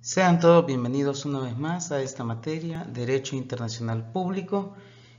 Sean todos bienvenidos una vez más a esta materia, Derecho Internacional Público,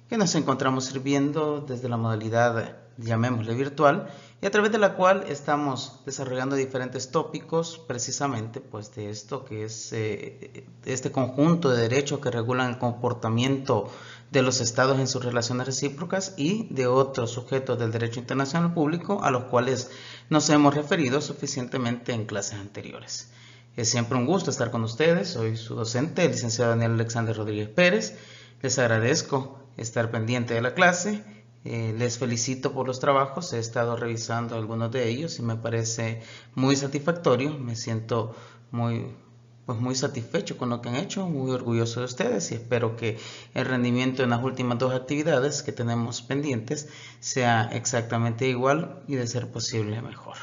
que nos encontramos sirviendo desde la modalidad, llamémosle virtual, y a través de la cual estamos desarrollando diferentes tópicos precisamente pues de esto que es este conjunto de derechos que regulan el comportamiento de los estados en sus relaciones recíprocas y de otros sujetos del derecho internacional público a los cuales nos hemos referido suficientemente en clases anteriores. Es siempre un gusto estar con ustedes. Soy su docente, el licenciado Daniel Alexander Rodríguez Pérez. Les agradezco estar pendiente de la clase. Les felicito por los trabajos. He estado revisando algunos de ellos y me parece muy satisfactorio. Me siento muy satisfecho con lo que han hecho, muy orgulloso de ustedes y espero que el rendimiento en las últimas dos actividades que tenemos pendientes sea exactamente igual y de ser posible mejor.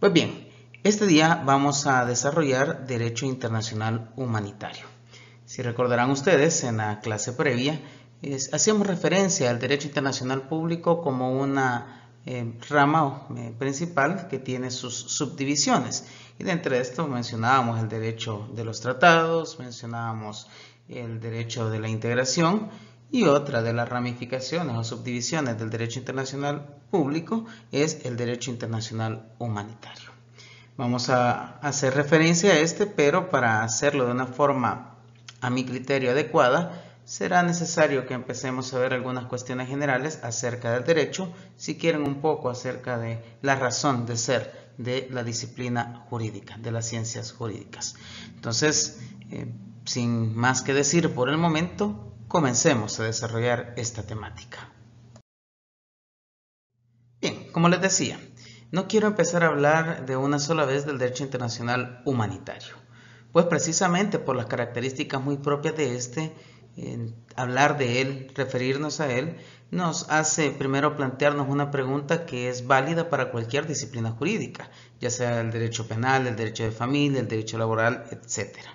Pues bien, este día vamos a desarrollar Derecho Internacional Humanitario. Si recordarán ustedes, en la clase previa hacíamos referencia al Derecho Internacional Público como una rama principal que tiene sus subdivisiones. Y dentro de esto mencionábamos el derecho de los tratados, mencionábamos el derecho de la integración y otra de las ramificaciones o subdivisiones del Derecho Internacional Público es el Derecho Internacional Humanitario. Vamos a hacer referencia a este, pero para hacerlo de una forma, a mi criterio, adecuada, será necesario que empecemos a ver algunas cuestiones generales acerca del derecho, si quieren un poco acerca de la razón de ser de la disciplina jurídica, de las ciencias jurídicas. Entonces, sin más que decir por el momento, comencemos a desarrollar esta temática. Bien, como les decía, no quiero empezar a hablar de una sola vez del derecho internacional humanitario, pues precisamente por las características muy propias de este, hablar de él, referirnos a él, nos hace primero plantearnos una pregunta que es válida para cualquier disciplina jurídica, ya sea el derecho penal, el derecho de familia, el derecho laboral, etcétera.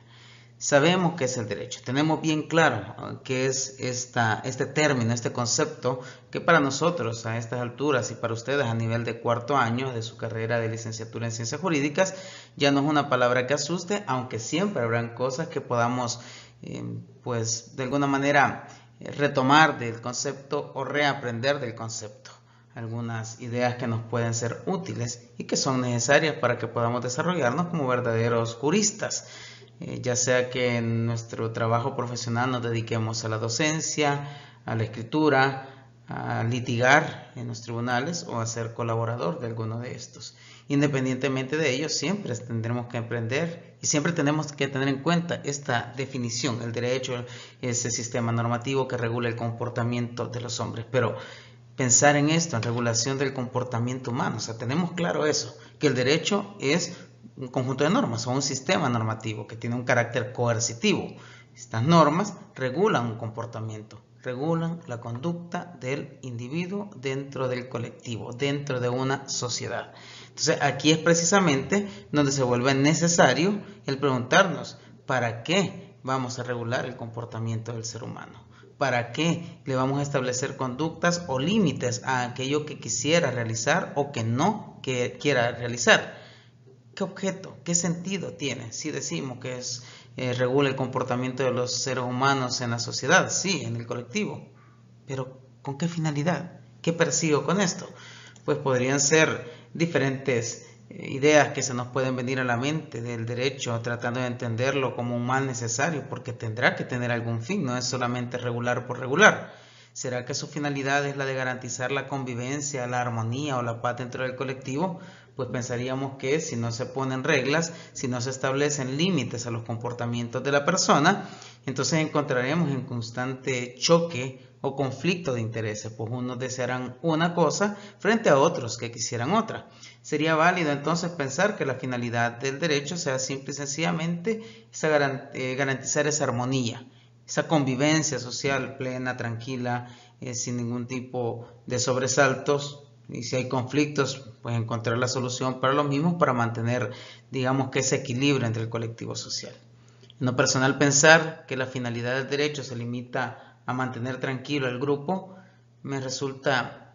Sabemos qué es el derecho, tenemos bien claro qué es este término, este concepto que para nosotros a estas alturas y para ustedes a nivel de cuarto año de su carrera de licenciatura en ciencias jurídicas ya no es una palabra que asuste, aunque siempre habrán cosas que podamos pues de alguna manera retomar del concepto o reaprender del concepto. Algunas ideas que nos pueden ser útiles y que son necesarias para que podamos desarrollarnos como verdaderos juristas. Ya sea que en nuestro trabajo profesional nos dediquemos a la docencia, a la escritura, a litigar en los tribunales o a ser colaborador de alguno de estos. Independientemente de ello, siempre tendremos que aprender y siempre tenemos que tener en cuenta esta definición. El derecho es el sistema normativo que regula el comportamiento de los hombres, pero pensar en esto, en regulación del comportamiento humano, o sea, tenemos claro eso, que el derecho es un conjunto de normas o un sistema normativo que tiene un carácter coercitivo. Estas normas regulan un comportamiento, regulan la conducta del individuo dentro del colectivo, dentro de una sociedad. Entonces aquí es precisamente donde se vuelve necesario el preguntarnos ¿para qué vamos a regular el comportamiento del ser humano? ¿Para qué le vamos a establecer conductas o límites a aquello que quisiera realizar o que no quiera realizar? ¿Qué objeto, qué sentido tiene si decimos que regula el comportamiento de los seres humanos en la sociedad? Sí, en el colectivo. Pero ¿con qué finalidad? ¿Qué persigo con esto? Pues podrían ser diferentes ideas que se nos pueden venir a la mente del derecho, tratando de entenderlo como un mal necesario, porque tendrá que tener algún fin, no es solamente regular por regular. ¿Será que su finalidad es la de garantizar la convivencia, la armonía o la paz dentro del colectivo? Pues pensaríamos que si no se ponen reglas, si no se establecen límites a los comportamientos de la persona, entonces encontraremos en constante choque o conflicto de intereses, pues unos desearán una cosa frente a otros que quisieran otra. Sería válido entonces pensar que la finalidad del derecho sea simple y sencillamente garantizar esa armonía, esa convivencia social plena, tranquila, sin ningún tipo de sobresaltos, y si hay conflictos, pues encontrar la solución para los mismos para mantener, digamos que ese equilibrio entre el colectivo social. En lo personal, pensar que la finalidad del derecho se limita a mantener tranquilo al grupo me resulta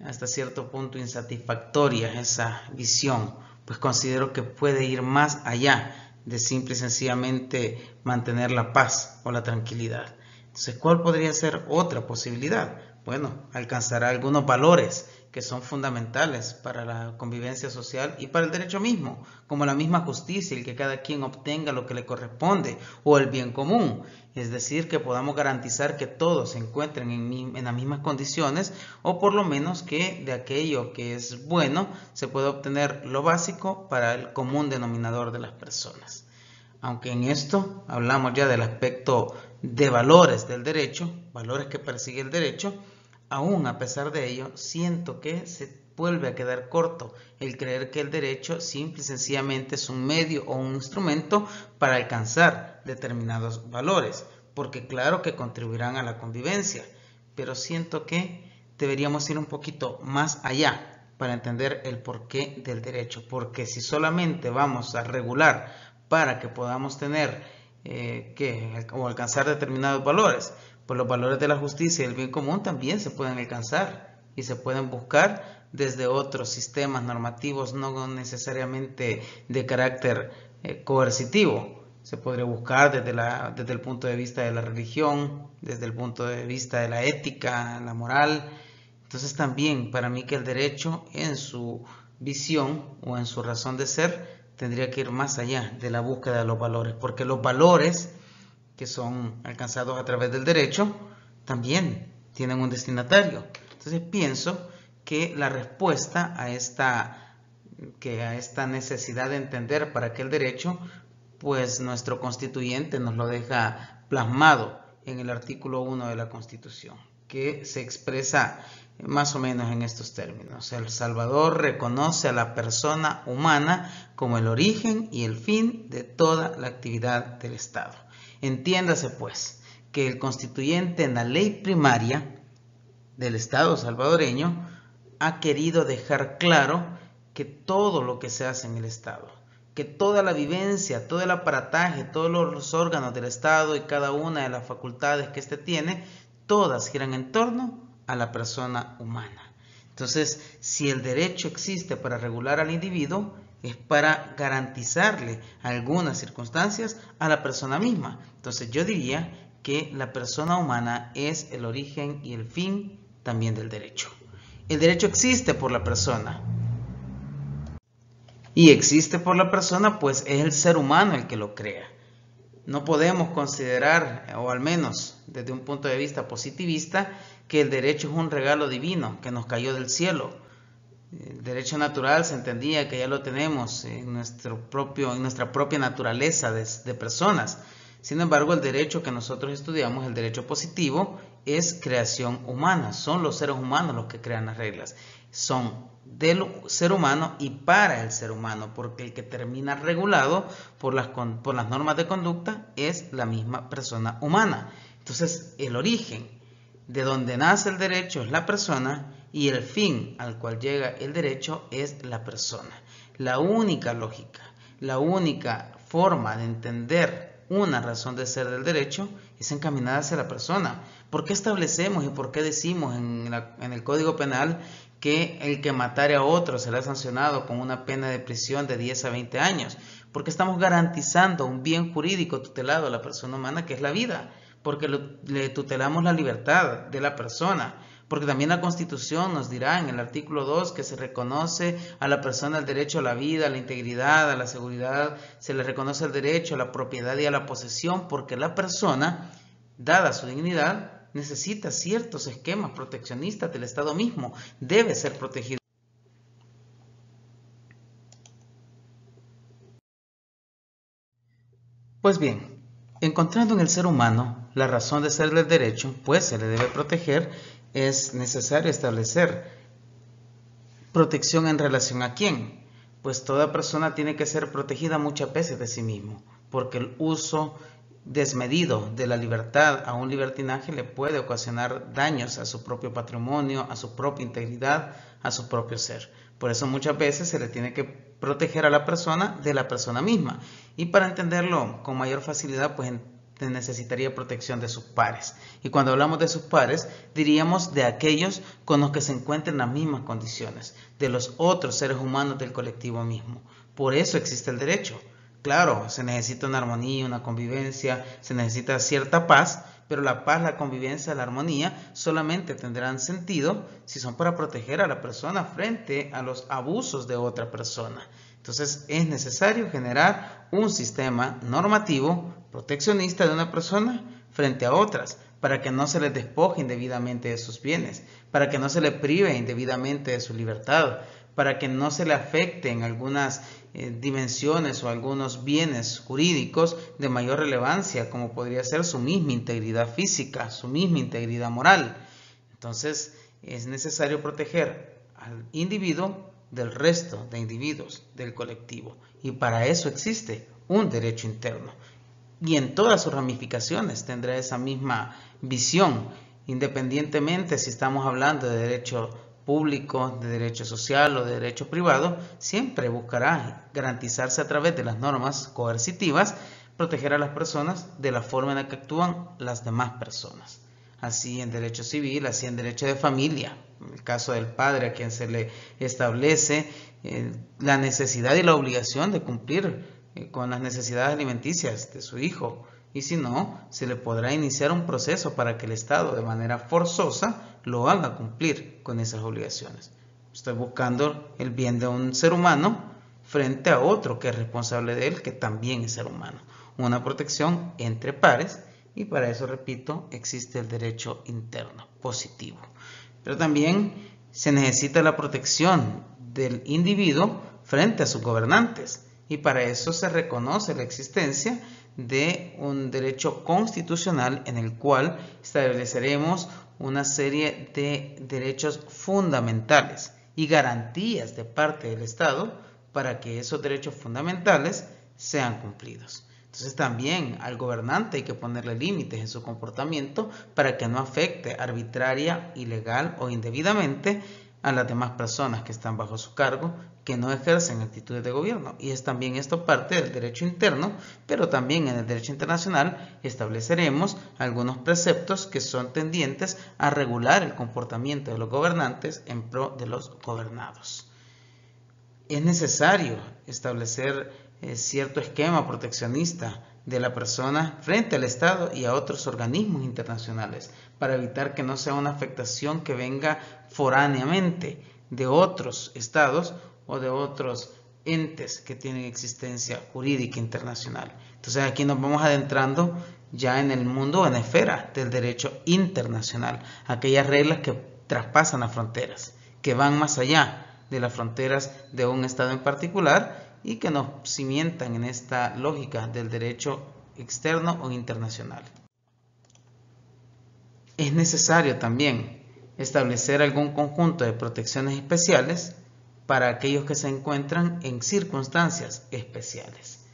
hasta cierto punto insatisfactoria esa visión, pues considero que puede ir más allá de simple y sencillamente mantener la paz o la tranquilidad. Entonces, ¿cuál podría ser otra posibilidad? Bueno, alcanzar algunos valores que son fundamentales para la convivencia social y para el derecho mismo, como la misma justicia, el que cada quien obtenga lo que le corresponde, o el bien común, es decir, que podamos garantizar que todos se encuentren en las mismas condiciones, o por lo menos que de aquello que es bueno se pueda obtener lo básico para el común denominador de las personas. Aunque en esto hablamos ya del aspecto de valores del derecho, valores que persigue el derecho, aún a pesar de ello, siento que se vuelve a quedar corto el creer que el derecho simple y sencillamente es un medio o un instrumento para alcanzar determinados valores, porque claro que contribuirán a la convivencia, pero siento que deberíamos ir un poquito más allá para entender el porqué del derecho, porque si solamente vamos a regular para que podamos tener o alcanzar determinados valores, pues los valores de la justicia y el bien común también se pueden alcanzar y se pueden buscar desde otros sistemas normativos, no necesariamente de carácter coercitivo. Se podría buscar desde el punto de vista de la religión, desde el punto de vista de la ética, la moral. Entonces también para mí que el derecho en su visión o en su razón de ser tendría que ir más allá de la búsqueda de los valores, porque los valores que son alcanzados a través del derecho también tienen un destinatario. Entonces pienso que la respuesta a esta necesidad de entender para qué el derecho, pues nuestro constituyente nos lo deja plasmado en el artículo 1 de la Constitución, que se expresa más o menos en estos términos. El Salvador reconoce a la persona humana como el origen y el fin de toda la actividad del Estado. Entiéndase pues que el constituyente en la ley primaria del Estado salvadoreño ha querido dejar claro que todo lo que se hace en el Estado, que toda la vivencia, todo el aparataje, todos los órganos del Estado y cada una de las facultades que éste tiene, todas giran en torno a la persona humana. Entonces, si el derecho existe para regular al individuo, es para garantizarle algunas circunstancias a la persona misma. Entonces yo diría que la persona humana es el origen y el fin también del derecho. El derecho existe por la persona. Y existe por la persona, pues es el ser humano el que lo crea. No podemos considerar, o al menos desde un punto de vista positivista, que el derecho es un regalo divino que nos cayó del cielo. El derecho natural se entendía que ya lo tenemos en nuestra propia naturaleza de personas. Sin embargo, el derecho que nosotros estudiamos, el derecho positivo, es creación humana. Son los seres humanos los que crean las reglas. Son del ser humano y para el ser humano, porque el que termina regulado por las normas de conducta es la misma persona humana. Entonces, el origen de donde nace el derecho es la persona y el fin al cual llega el derecho es la persona. La única lógica, la única forma de entender una razón de ser del derecho es encaminada hacia la persona. ¿Por qué establecemos y por qué decimos en el Código Penal que el que matare a otro será sancionado con una pena de prisión de 10 a 20 años? Porque estamos garantizando un bien jurídico tutelado a la persona humana, que es la vida, porque le tutelamos la libertad de la persona, porque también la Constitución nos dirá en el artículo 2 que se reconoce a la persona el derecho a la vida, a la integridad, a la seguridad, se le reconoce el derecho a la propiedad y a la posesión, porque la persona, dada su dignidad, necesita ciertos esquemas proteccionistas del Estado mismo, debe ser protegido. Pues bien, encontrando en el ser humano la razón de ser del derecho, pues se le debe proteger, es necesario establecer protección en relación a quién. Pues toda persona tiene que ser protegida muchas veces de sí mismo, porque el uso desmedido de la libertad a un libertinaje le puede ocasionar daños a su propio patrimonio, a su propia integridad, a su propio ser. Por eso muchas veces se le tiene que proteger a la persona de la persona misma. Y para entenderlo con mayor facilidad, pues necesitaría protección de sus pares. Y cuando hablamos de sus pares, diríamos de aquellos con los que se encuentran en las mismas condiciones, de los otros seres humanos del colectivo mismo. Por eso existe el derecho, Claro, se necesita una armonía, una convivencia, se necesita cierta paz, pero la paz, la convivencia, la armonía solamente tendrán sentido si son para proteger a la persona frente a los abusos de otra persona. Entonces es necesario generar un sistema normativo proteccionista de una persona frente a otras, para que no se les despoje indebidamente de sus bienes, para que no se le prive indebidamente de su libertad, para que no se le afecten algunas dimensiones o algunos bienes jurídicos de mayor relevancia, como podría ser su misma integridad física, su misma integridad moral. Entonces es necesario proteger al individuo del resto de individuos del colectivo, y para eso existe un derecho interno, y en todas sus ramificaciones tendrá esa misma visión, independientemente si estamos hablando de derecho público, de derecho social o de derecho privado. Siempre buscará garantizarse a través de las normas coercitivas, proteger a las personas de la forma en la que actúan las demás personas. Así en derecho civil, así en derecho de familia, en el caso del padre a quien se le establece la necesidad y la obligación de cumplir con las necesidades alimenticias de su hijo, y si no, se le podrá iniciar un proceso para que el Estado de manera forzosa lo haga cumplir con esas obligaciones. Estoy buscando el bien de un ser humano frente a otro que es responsable de él, que también es ser humano. Una protección entre pares, y para eso, repito, existe el derecho interno positivo. Pero también se necesita la protección del individuo frente a sus gobernantes, y para eso se reconoce la existencia de un derecho constitucional en el cual estableceremos una serie de derechos fundamentales y garantías de parte del Estado para que esos derechos fundamentales sean cumplidos. Entonces también al gobernante hay que ponerle límites en su comportamiento para que no afecte arbitraria, ilegal o indebidamente a las demás personas que están bajo su cargo, que no ejercen actitudes de gobierno. Y es también esto parte del derecho interno, pero también en el derecho internacional estableceremos algunos preceptos que son tendientes a regular el comportamiento de los gobernantes en pro de los gobernados. Es necesario establecer cierto esquema proteccionista de la persona frente al Estado y a otros organismos internacionales, para evitar que no sea una afectación que venga foráneamente de otros estados o de otros entes que tienen existencia jurídica internacional. Entonces aquí nos vamos adentrando ya en el mundo, en la esfera del derecho internacional, aquellas reglas que traspasan las fronteras, que van más allá de las fronteras de un estado en particular, y que nos cimientan en esta lógica del derecho externo o internacional. Es necesario también establecer algún conjunto de protecciones especiales para aquellos que se encuentran en circunstancias especiales.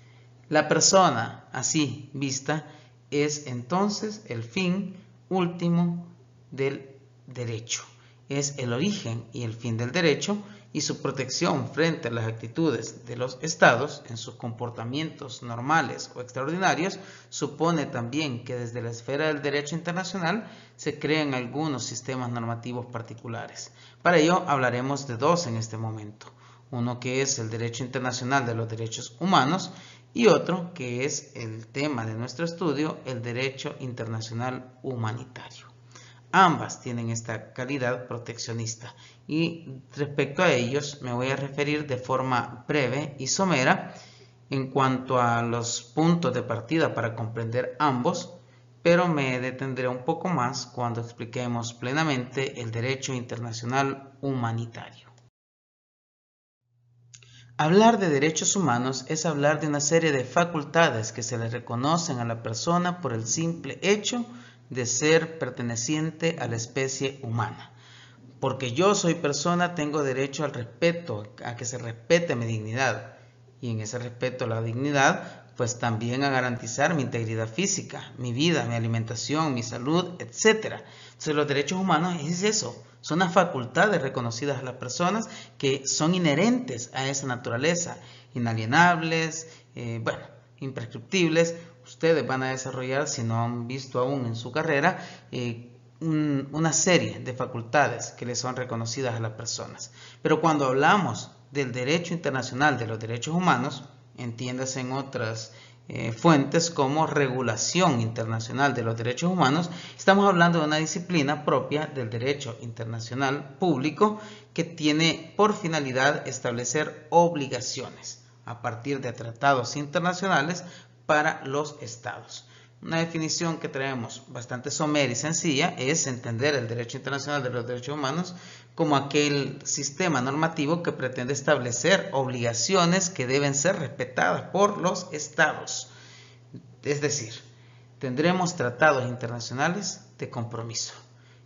La persona así vista es entonces el fin último del derecho, es el origen y el fin del derecho, y su protección frente a las actitudes de los estados en sus comportamientos normales o extraordinarios supone también que desde la esfera del derecho internacional se crean algunos sistemas normativos particulares. Para ello hablaremos de dos en este momento: uno que es el derecho internacional de los derechos humanos, y otro que es el tema de nuestro estudio, el derecho internacional humanitario. Ambas tienen esta calidad proteccionista, y respecto a ellos me voy a referir de forma breve y somera en cuanto a los puntos de partida para comprender ambos, pero me detendré un poco más cuando expliquemos plenamente el derecho internacional humanitario. Hablar de derechos humanos es hablar de una serie de facultades que se le reconocen a la persona por el simple hecho de ser perteneciente a la especie humana. Porque yo soy persona, tengo derecho al respeto, a que se respete mi dignidad, y en ese respeto a la dignidad, pues también a garantizar mi integridad física, mi vida, mi alimentación, mi salud, etc. Entonces los derechos humanos es eso, son las facultades reconocidas a las personas que son inherentes a esa naturaleza, inalienables, imprescriptibles. Ustedes van a desarrollar, si no han visto aún en su carrera, una serie de facultades que les son reconocidas a las personas. Pero cuando hablamos del derecho internacional de los derechos humanos, entiéndase en otras fuentes como regulación internacional de los derechos humanos, estamos hablando de una disciplina propia del derecho internacional público que tiene por finalidad establecer obligaciones a partir de tratados internacionales para los estados. Una definición que traemos bastante somera y sencilla es entender el derecho internacional de los derechos humanos como aquel sistema normativo que pretende establecer obligaciones que deben ser respetadas por los estados. Es decir, tendremos tratados internacionales de compromiso,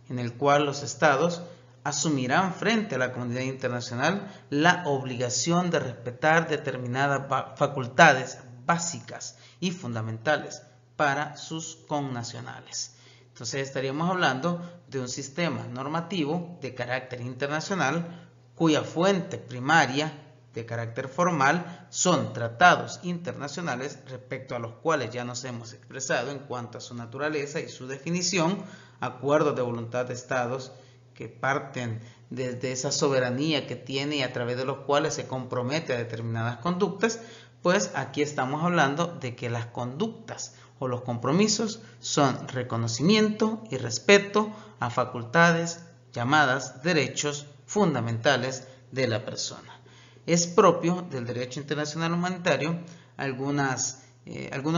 en el cual los estados asumirán frente a la comunidad internacional la obligación de respetar determinadas facultades básicas y fundamentales para sus connacionales. Entonces estaríamos hablando de un sistema normativo de carácter internacional cuya fuente primaria de carácter formal son tratados internacionales respecto a los cuales ya nos hemos expresado en cuanto a su naturaleza y su definición, acuerdos de voluntad de estados que parten desde esa soberanía que tiene y a través de los cuales se compromete a determinadas conductas. Pues aquí estamos hablando de que las conductas o los compromisos son reconocimiento y respeto a facultades llamadas derechos fundamentales de la persona. Es propio del derecho internacional humanitario algunos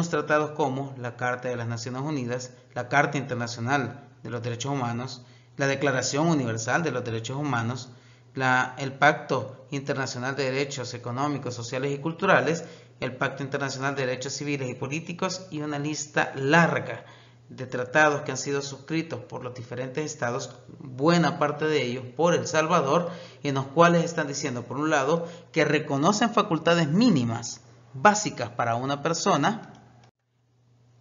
tratados como la Carta de las Naciones Unidas, la Carta Internacional de los Derechos Humanos, la Declaración Universal de los Derechos Humanos, el Pacto Internacional de Derechos Económicos, Sociales y Culturales, el Pacto Internacional de Derechos Civiles y Políticos y una lista larga de tratados que han sido suscritos por los diferentes estados, buena parte de ellos por El Salvador, en los cuales están diciendo, por un lado, que reconocen facultades mínimas, básicas para una persona,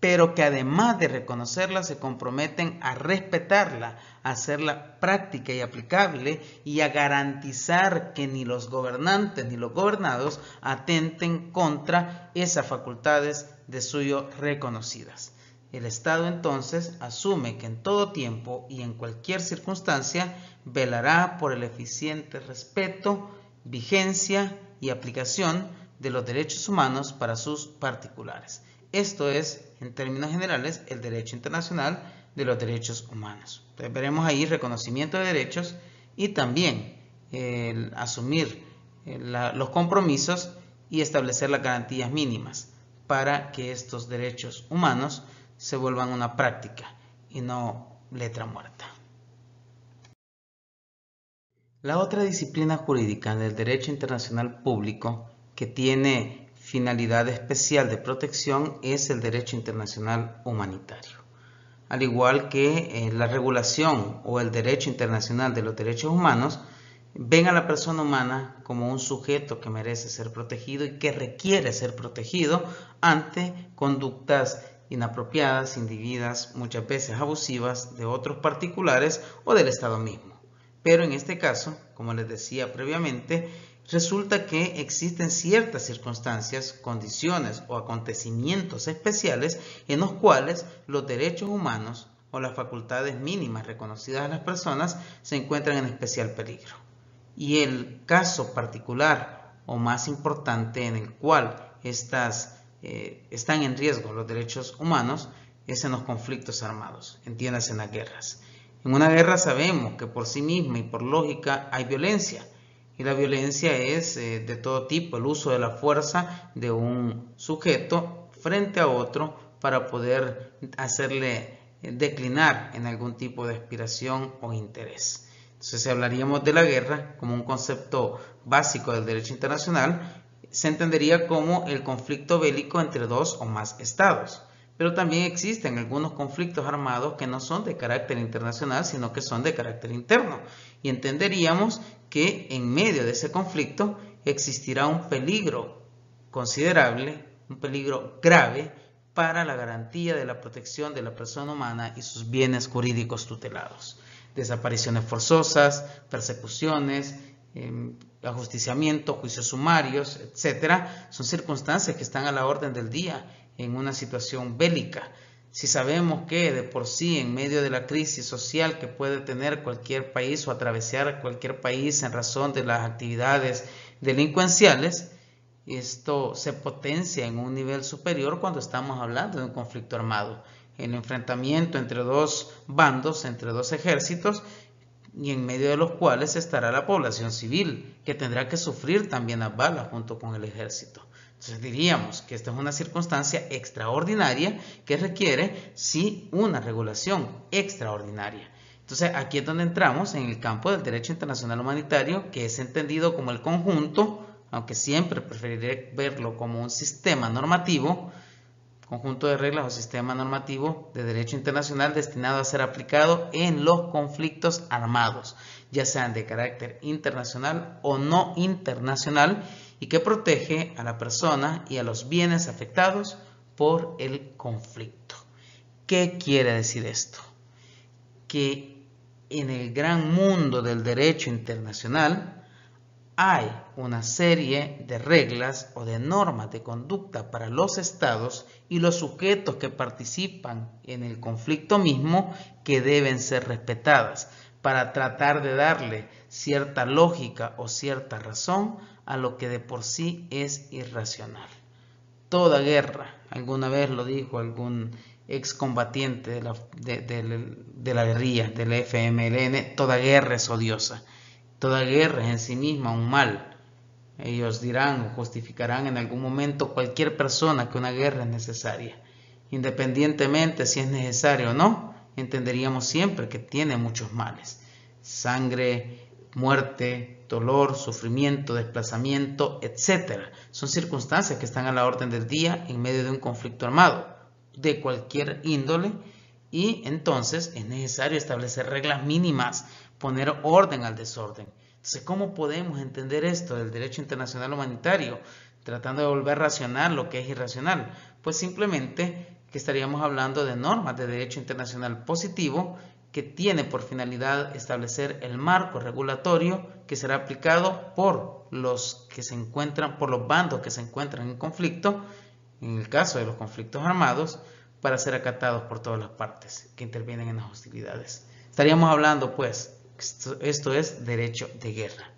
pero que además de reconocerla se comprometen a respetarla, a hacerla práctica y aplicable y a garantizar que ni los gobernantes ni los gobernados atenten contra esas facultades de suyo reconocidas. El Estado entonces asume que en todo tiempo y en cualquier circunstancia velará por el eficiente respeto, vigencia y aplicación de los derechos humanos para sus particulares. Esto es, en términos generales, el derecho internacional de los derechos humanos. Entonces veremos ahí reconocimiento de derechos y también el asumir los compromisos y establecer las garantías mínimas para que estos derechos humanos se vuelvan una práctica y no letra muerta. La otra disciplina jurídica del derecho internacional público que tiene finalidad especial de protección es el derecho internacional humanitario. Al igual que la regulación o el derecho internacional de los derechos humanos, ven a la persona humana como un sujeto que merece ser protegido y que requiere ser protegido ante conductas inapropiadas, indebidas, muchas veces abusivas de otros particulares o del Estado mismo. Pero en este caso, como les decía previamente, resulta que existen ciertas circunstancias, condiciones o acontecimientos especiales en los cuales los derechos humanos o las facultades mínimas reconocidas a las personas se encuentran en especial peligro. Y el caso particular o más importante en el cual están en riesgo los derechos humanos es en los conflictos armados, entiéndase en las guerras. En una guerra sabemos que por sí misma y por lógica hay violencia. Y la violencia es de todo tipo, el uso de la fuerza de un sujeto frente a otro para poder hacerle declinar en algún tipo de aspiración o interés. Entonces, si hablaríamos de la guerra como un concepto básico del derecho internacional, se entendería como el conflicto bélico entre dos o más estados. Pero también existen algunos conflictos armados que no son de carácter internacional, sino que son de carácter interno. Y entenderíamos que en medio de ese conflicto existirá un peligro considerable, un peligro grave para la garantía de la protección de la persona humana y sus bienes jurídicos tutelados. Desapariciones forzosas, persecuciones, ajusticiamiento, juicios sumarios, etcétera, son circunstancias que están a la orden del día en una situación bélica. Si sabemos que de por sí en medio de la crisis social que puede tener cualquier país o atravesar cualquier país en razón de las actividades delincuenciales, esto se potencia en un nivel superior cuando estamos hablando de un conflicto armado, el enfrentamiento entre dos bandos, entre dos ejércitos, y en medio de los cuales estará la población civil, que tendrá que sufrir también las balas junto con el ejército. Entonces diríamos que esta es una circunstancia extraordinaria que requiere, sí, una regulación extraordinaria. Entonces aquí es donde entramos en el campo del derecho internacional humanitario, que es entendido como el conjunto, aunque siempre preferiré verlo como un sistema normativo, conjunto de reglas o sistema normativo de derecho internacional destinado a ser aplicado en los conflictos armados, ya sean de carácter internacional o no internacional, y que protege a la persona y a los bienes afectados por el conflicto. ¿Qué quiere decir esto? Que en el gran mundo del derecho internacional hay una serie de reglas o de normas de conducta para los estados y los sujetos que participan en el conflicto mismo que deben ser respetadas para tratar de darle cierta lógica o cierta razón a lo que de por sí es irracional. Toda guerra, alguna vez lo dijo algún excombatiente de la guerrilla, del FMLN, toda guerra es odiosa. Toda guerra es en sí misma un mal. Ellos dirán o justificarán en algún momento cualquier persona que una guerra es necesaria. Independientemente si es necesario o no, entenderíamos siempre que tiene muchos males. Sangre, muerte, dolor, sufrimiento, desplazamiento, etc. Son circunstancias que están a la orden del día en medio de un conflicto armado, de cualquier índole, y entonces es necesario establecer reglas mínimas, poner orden al desorden. Entonces, ¿cómo podemos entender esto del derecho internacional humanitario? Tratando de volver racional lo que es irracional. Pues simplemente que estaríamos hablando de normas de derecho internacional positivo que tiene por finalidad establecer el marco regulatorio que será aplicado por los bandos que se encuentran en conflicto, en el caso de los conflictos armados, para ser acatados por todas las partes que intervienen en las hostilidades. Estaríamos hablando, pues, esto es derecho de guerra,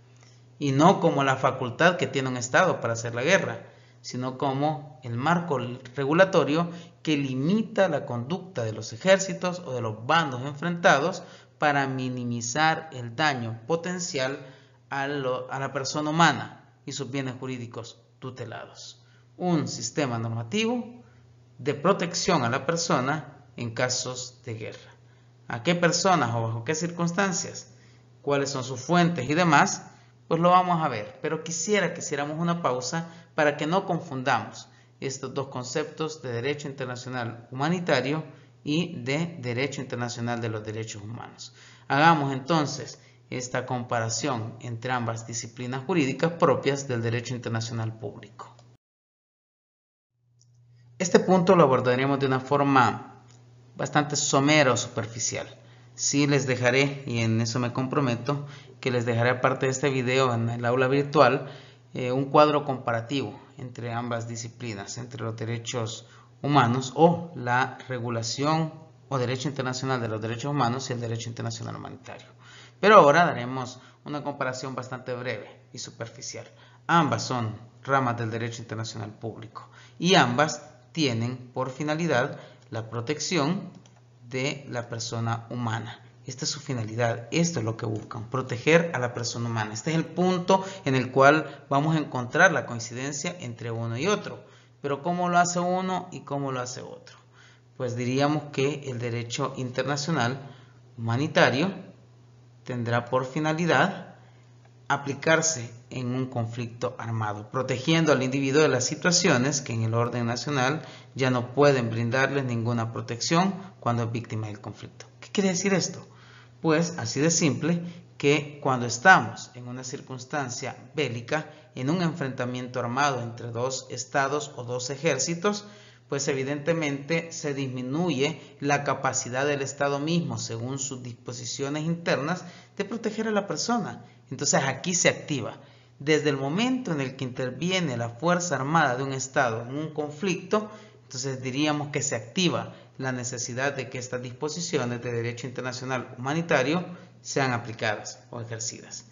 y no como la facultad que tiene un Estado para hacer la guerra, sino como el marco regulatorio que limita la conducta de los ejércitos o de los bandos enfrentados para minimizar el daño potencial a la persona humana y sus bienes jurídicos tutelados. Un sistema normativo de protección a la persona en casos de guerra. ¿A qué personas o bajo qué circunstancias? ¿Cuáles son sus fuentes y demás? Pues lo vamos a ver, pero quisiera que hiciéramos una pausa para que no confundamos estos dos conceptos de derecho internacional humanitario y de derecho internacional de los derechos humanos. Hagamos entonces esta comparación entre ambas disciplinas jurídicas propias del derecho internacional público. Este punto lo abordaremos de una forma bastante somera o superficial. Sí les dejaré, y en eso me comprometo, que les dejaré aparte de este video en el aula virtual un cuadro comparativo entre ambas disciplinas, entre los derechos humanos o la regulación o derecho internacional de los derechos humanos y el derecho internacional humanitario. Pero ahora daremos una comparación bastante breve y superficial. Ambas son ramas del derecho internacional público y ambas tienen por finalidad la protección de la persona humana. Esta es su finalidad, esto es lo que buscan, proteger a la persona humana. Este es el punto en el cual vamos a encontrar la coincidencia entre uno y otro. Pero ¿cómo lo hace uno y cómo lo hace otro? Pues diríamos que el derecho internacional humanitario tendrá por finalidad aplicarse en un conflicto armado, protegiendo al individuo de las situaciones que en el orden nacional ya no pueden brindarles ninguna protección cuando es víctima del conflicto. ¿Qué quiere decir esto? Pues así de simple, que cuando estamos en una circunstancia bélica, en un enfrentamiento armado entre dos estados o dos ejércitos, pues evidentemente se disminuye la capacidad del Estado mismo, según sus disposiciones internas, de proteger a la persona. Entonces aquí se activa. Desde el momento en el que interviene la Fuerza Armada de un Estado en un conflicto, entonces diríamos que se activa la necesidad de que estas disposiciones de derecho internacional humanitario sean aplicadas o ejercidas.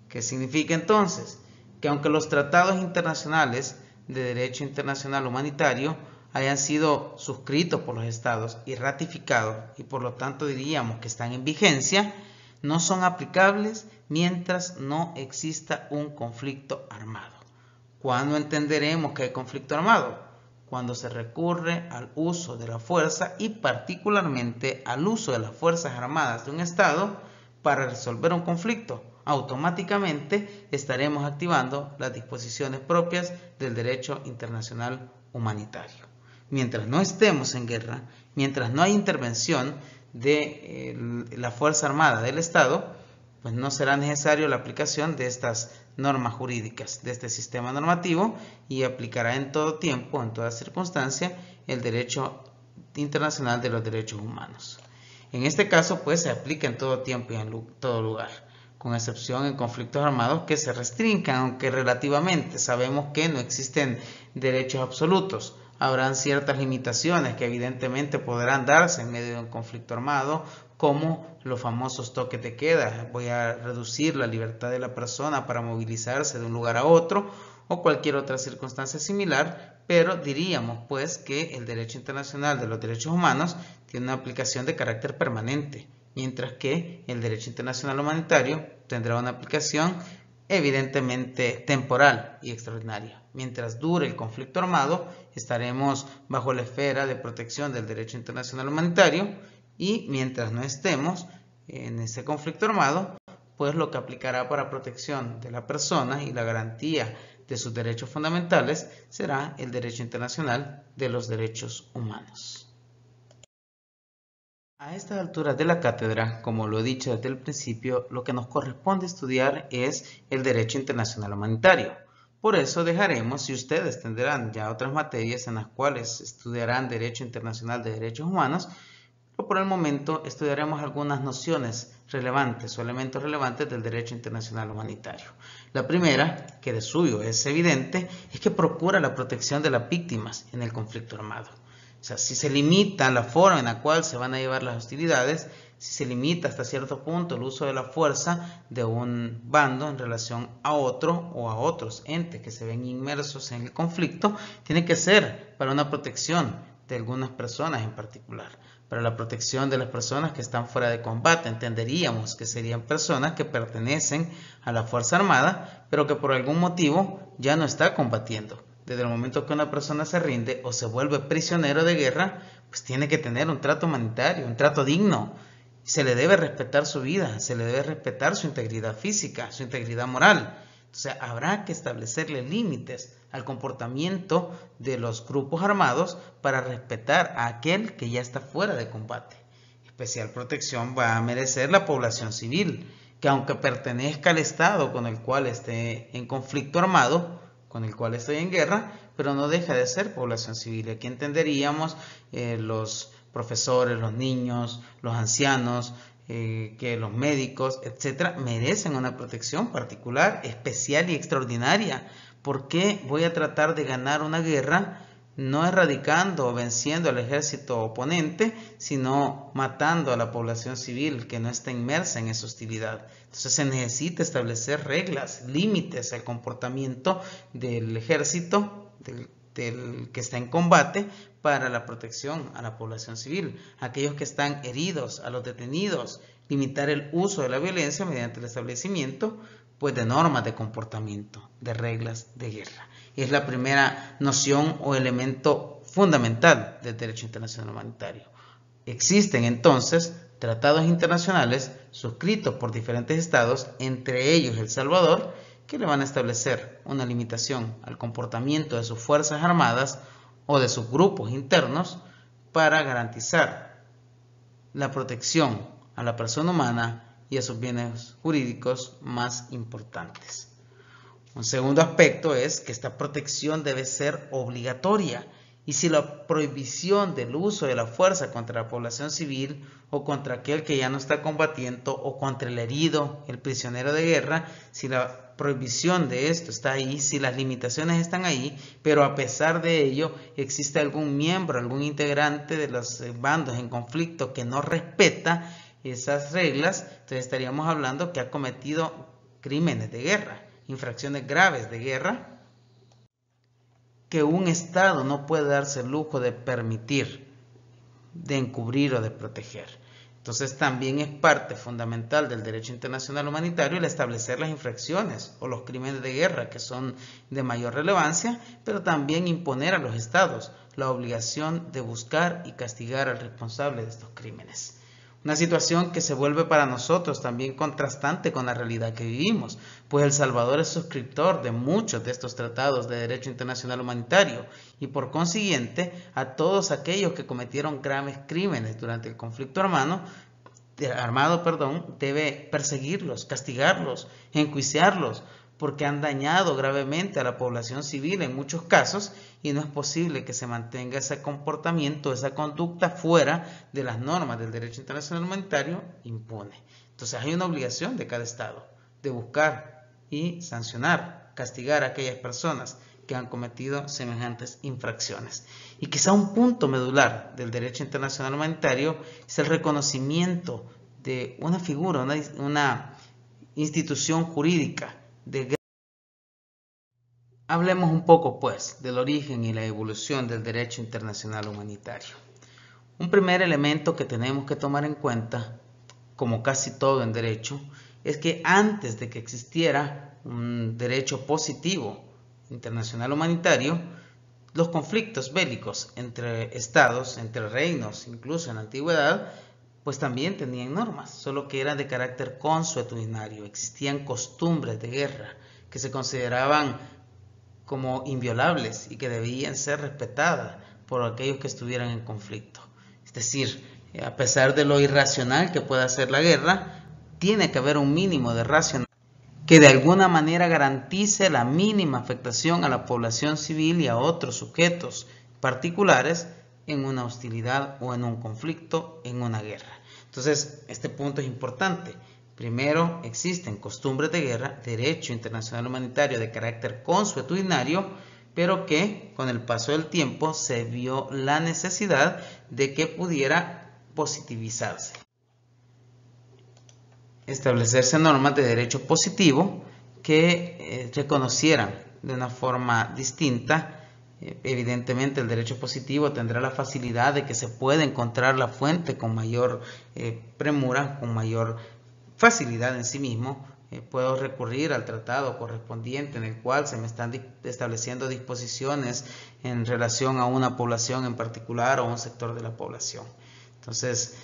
¿Qué significa entonces? Que aunque los tratados internacionales de derecho internacional humanitario hayan sido suscritos por los estados y ratificados, y por lo tanto diríamos que están en vigencia, no son aplicables mientras no exista un conflicto armado. ¿Cuándo entenderemos que hay conflicto armado? Cuando se recurre al uso de la fuerza y particularmente al uso de las Fuerzas Armadas de un Estado para resolver un conflicto. Automáticamente estaremos activando las disposiciones propias del derecho internacional humanitario. Mientras no estemos en guerra, mientras no hay intervención de la Fuerza Armada del Estado, pues no será necesario la aplicación de estas normas jurídicas, de este sistema normativo, y aplicará en todo tiempo, en toda circunstancia, el derecho internacional de los derechos humanos. En este caso, pues se aplica en todo tiempo y en todo lugar, con excepción en conflictos armados que se restrinjan, aunque relativamente sabemos que no existen derechos absolutos. Habrán ciertas limitaciones que evidentemente podrán darse en medio de un conflicto armado, como los famosos toques de queda. Voy a reducir la libertad de la persona para movilizarse de un lugar a otro, o cualquier otra circunstancia similar, pero diríamos pues que el derecho internacional de los derechos humanos tiene una aplicación de carácter permanente, mientras que el derecho internacional humanitario tendrá una aplicación evidentemente temporal y extraordinaria. Mientras dure el conflicto armado, estaremos bajo la esfera de protección del derecho internacional humanitario, y mientras no estemos en ese conflicto armado, pues lo que aplicará para protección de la persona y la garantía de sus derechos fundamentales será el derecho internacional de los derechos humanos. A estas alturas de la cátedra, como lo he dicho desde el principio, lo que nos corresponde estudiar es el derecho internacional humanitario. Por eso dejaremos, si ustedes tendrán ya otras materias en las cuales estudiarán derecho internacional de derechos humanos, pero por el momento estudiaremos algunas nociones relevantes o elementos relevantes del derecho internacional humanitario. La primera, que de suyo es evidente, es que procura la protección de las víctimas en el conflicto armado. O sea, si se limita la forma en la cual se van a llevar las hostilidades, si se limita hasta cierto punto el uso de la fuerza de un bando en relación a otro o a otros entes que se ven inmersos en el conflicto, tiene que ser para una protección de algunas personas en particular. Para la protección de las personas que están fuera de combate, entenderíamos que serían personas que pertenecen a la Fuerza Armada, pero que por algún motivo ya no está combatiendo. Desde el momento que una persona se rinde o se vuelve prisionero de guerra, pues tiene que tener un trato humanitario, un trato digno. Se le debe respetar su vida, se le debe respetar su integridad física, su integridad moral. Entonces habrá que establecerle límites al comportamiento de los grupos armados para respetar a aquel que ya está fuera de combate. Especial protección va a merecer la población civil, que aunque pertenezca al Estado con el cual esté en conflicto armado, con el cual estoy en guerra, pero no deja de ser población civil. Aquí entenderíamos los profesores, los niños, los ancianos, que los médicos, etcétera, merecen una protección particular, especial y extraordinaria. ¿Por qué voy a tratar de ganar una guerra no erradicando o venciendo al ejército oponente, sino matando a la población civil que no está inmersa en esa hostilidad? Entonces se necesita establecer reglas, límites al comportamiento del ejército, del que está en combate, para la protección a la población civil, aquellos que están heridos, a los detenidos, limitar el uso de la violencia mediante el establecimiento pues de normas de comportamiento, de reglas de guerra. Es la primera noción o elemento fundamental del derecho internacional humanitario. Existen entonces tratados internacionales suscritos por diferentes estados, entre ellos El Salvador, que le van a establecer una limitación al comportamiento de sus fuerzas armadas o de sus grupos internos para garantizar la protección a la persona humana y a sus bienes jurídicos más importantes. Un segundo aspecto es que esta protección debe ser obligatoria, y si la prohibición del uso de la fuerza contra la población civil o contra aquel que ya no está combatiendo o contra el herido, el prisionero de guerra, si la prohibición de esto está ahí, si las limitaciones están ahí, pero a pesar de ello existe algún miembro, algún integrante de los bandos en conflicto que no respeta esas reglas, entonces estaríamos hablando que ha cometido crímenes de guerra, infracciones graves de guerra, que un Estado no puede darse el lujo de permitir, de encubrir o de proteger. Entonces también es parte fundamental del derecho internacional humanitario el establecer las infracciones o los crímenes de guerra que son de mayor relevancia, pero también imponer a los estados la obligación de buscar y castigar al responsable de estos crímenes. Una situación que se vuelve para nosotros también contrastante con la realidad que vivimos, pues El Salvador es suscriptor de muchos de estos tratados de derecho internacional humanitario y por consiguiente a todos aquellos que cometieron graves crímenes durante el conflicto armado, debe perseguirlos, castigarlos, enjuiciarlos, porque han dañado gravemente a la población civil en muchos casos y no es posible que se mantenga ese comportamiento, esa conducta fuera de las normas del derecho internacional humanitario impune. Entonces hay una obligación de cada Estado de buscar y sancionar, castigar a aquellas personas que han cometido semejantes infracciones. Y quizá un punto medular del derecho internacional humanitario es el reconocimiento de una figura, una institución jurídica. Hablemos un poco, pues, del origen y la evolución del derecho internacional humanitario. Un primer elemento que tenemos que tomar en cuenta, como casi todo en derecho, es que antes de que existiera un derecho positivo internacional humanitario, los conflictos bélicos entre estados, entre reinos, incluso en la antigüedad, pues también tenían normas, solo que eran de carácter consuetudinario. Existían costumbres de guerra que se consideraban como inviolables y que debían ser respetadas por aquellos que estuvieran en conflicto. Es decir, a pesar de lo irracional que pueda ser la guerra, tiene que haber un mínimo de racionalidad que de alguna manera garantice la mínima afectación a la población civil y a otros sujetos particulares en una hostilidad o en un conflicto, en una guerra. Entonces, este punto es importante. Primero, existen costumbres de guerra, derecho internacional humanitario de carácter consuetudinario, pero que con el paso del tiempo se vio la necesidad de que pudiera positivizarse. Establecerse normas de derecho positivo que reconocieran de una forma distinta. Evidentemente el derecho positivo tendrá la facilidad de que se pueda encontrar la fuente con mayor premura, con mayor facilidad en sí mismo. Puedo recurrir al tratado correspondiente en el cual se me están estableciendo disposiciones en relación a una población en particular o a un sector de la población. Entonces,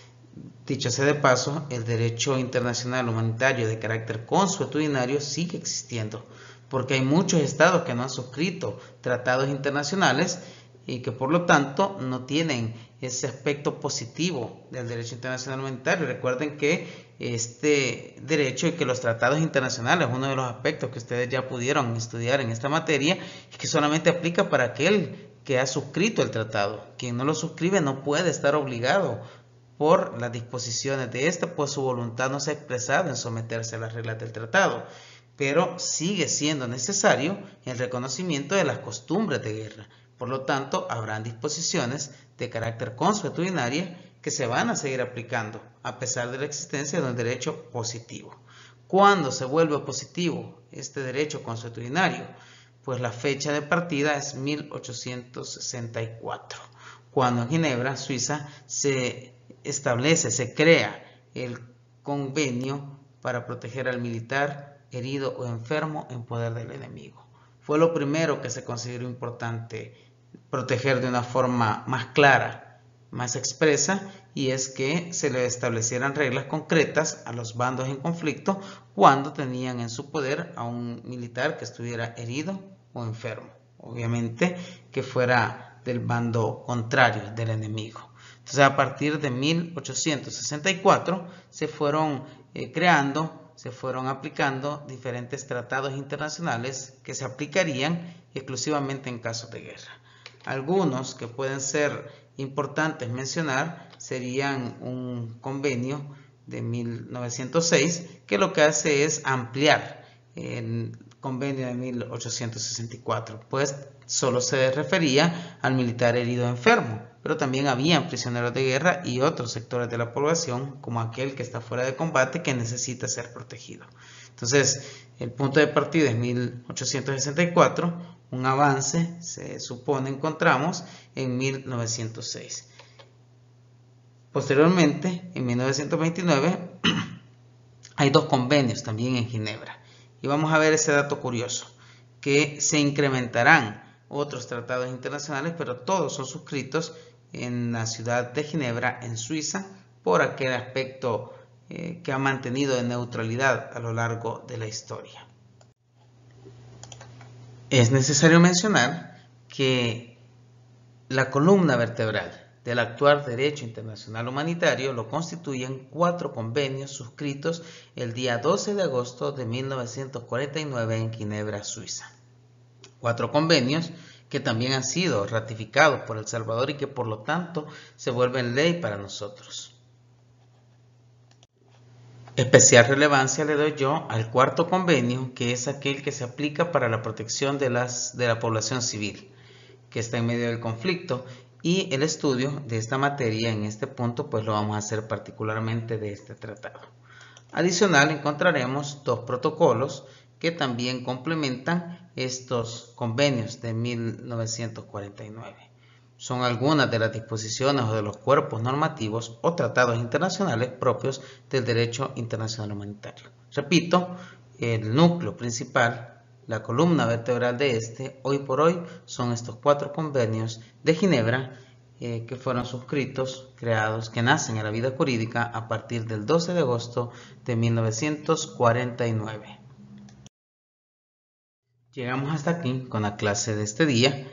dicho sea de paso, el derecho internacional humanitario de carácter consuetudinario sigue existiendo, porque hay muchos estados que no han suscrito tratados internacionales y que por lo tanto no tienen ese aspecto positivo del derecho internacional humanitario. Recuerden que este derecho y que los tratados internacionales, uno de los aspectos que ustedes ya pudieron estudiar en esta materia, es que solamente aplica para aquel que ha suscrito el tratado. Quien no lo suscribe no puede estar obligado por las disposiciones de este, pues su voluntad no se ha expresado en someterse a las reglas del tratado, pero sigue siendo necesario el reconocimiento de las costumbres de guerra. Por lo tanto, habrán disposiciones de carácter consuetudinario que se van a seguir aplicando a pesar de la existencia de un derecho positivo. ¿Cuándo se vuelve positivo este derecho consuetudinario? Pues la fecha de partida es 1864, cuando en Ginebra, Suiza, se crea el convenio para proteger al militar herido o enfermo en poder del enemigo. Fue lo primero que se consideró importante proteger de una forma más clara, más expresa, y es que se le establecieran reglas concretas a los bandos en conflicto cuando tenían en su poder a un militar que estuviera herido o enfermo. Obviamente que fuera del bando contrario del enemigo. Entonces, a partir de 1864 se fueron se fueron aplicando diferentes tratados internacionales que se aplicarían exclusivamente en casos de guerra. Algunos que pueden ser importantes mencionar serían un convenio de 1906 que lo que hace es ampliar el convenio de 1864, pues solo se refería al militar herido o enfermo, pero también habían prisioneros de guerra y otros sectores de la población, como aquel que está fuera de combate que necesita ser protegido. Entonces, el punto de partida es 1864, un avance, se supone, encontramos en 1906. Posteriormente, en 1929, hay 2 convenios también en Ginebra. Y vamos a ver ese dato curioso, que se incrementarán otros tratados internacionales, pero todos son suscritos en la ciudad de Ginebra, en Suiza, por aquel aspecto que ha mantenido de neutralidad a lo largo de la historia. Es necesario mencionar que la columna vertebral del actual derecho internacional humanitario lo constituyen 4 convenios suscritos el día 12 de agosto de 1949 en Ginebra, Suiza. 4 convenios que también han sido ratificados por El Salvador y que por lo tanto se vuelven ley para nosotros. Especial relevancia le doy yo al 4º convenio, que es aquel que se aplica para la protección de la población civil que está en medio del conflicto, y el estudio de esta materia en este punto pues lo vamos a hacer particularmente de este tratado. Adicional encontraremos 2 protocolos que también complementan estos convenios de 1949. Son algunas de las disposiciones o de los cuerpos normativos o tratados internacionales propios del derecho internacional humanitario. Repito, el núcleo principal, la columna vertebral de este, hoy por hoy, son estos 4 convenios de Ginebra que fueron suscritos, creados, que nacen en la vida jurídica a partir del 12 de agosto de 1949. Llegamos hasta aquí con la clase de este día,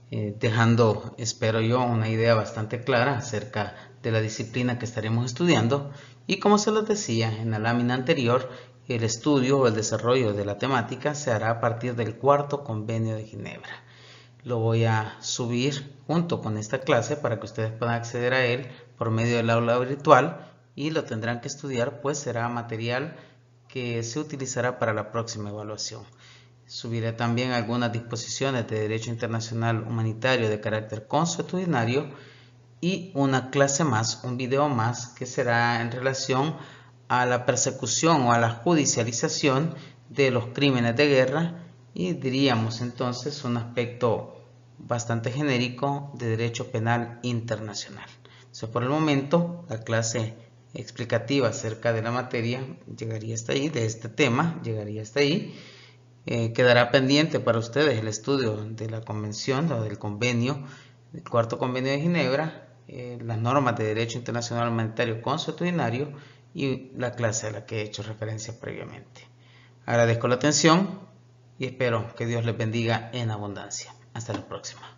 dejando, espero yo, una idea bastante clara acerca de la disciplina que estaremos estudiando, y como se los decía en la lámina anterior, el estudio o el desarrollo de la temática se hará a partir del 4º convenio de Ginebra. Lo voy a subir junto con esta clase para que ustedes puedan acceder a él por medio del aula virtual, y lo tendrán que estudiar, pues será material que se utilizará para la próxima evaluación. Subiré también algunas disposiciones de derecho internacional humanitario de carácter consuetudinario y una clase más, un video más, que será en relación a la persecución o a la judicialización de los crímenes de guerra, y diríamos entonces un aspecto bastante genérico de derecho penal internacional. Entonces, por el momento, la clase explicativa acerca de la materia llegaría hasta ahí, de este tema llegaría hasta ahí. Quedará pendiente para ustedes el estudio de la convención o del convenio, el 4º convenio de Ginebra, las normas de derecho internacional humanitario consuetudinario y la clase a la que he hecho referencia previamente. Agradezco la atención y espero que Dios les bendiga en abundancia. Hasta la próxima.